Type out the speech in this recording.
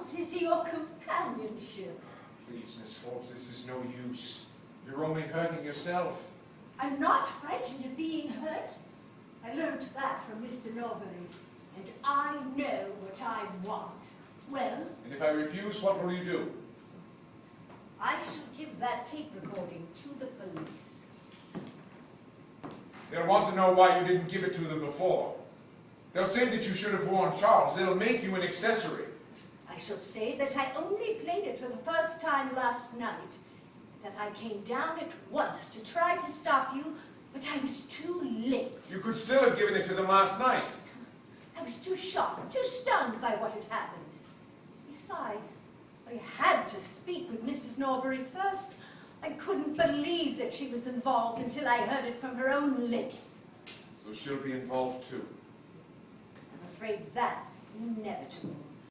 want is your companionship. Please, Miss Forbes, this is no use. You're only hurting yourself. I'm not frightened of being hurt. I learned that from Mr. Norbury, and I know what I want. Well? And if I refuse, what will you do? I shall give that tape recording to the police. They'll want to know why you didn't give it to them before. They'll say that you should have warned Charles. They'll make you an accessory. I shall say that I only played it for the first time last night, that I came down at once to try to stop you, but I was too late. You could still have given it to them last night. I was too shocked, too stunned by what had happened. Besides, I had to speak with Mrs. Norbury first. I couldn't believe that she was involved until I heard it from her own lips. So she'll be involved too. I'm afraid that's inevitable.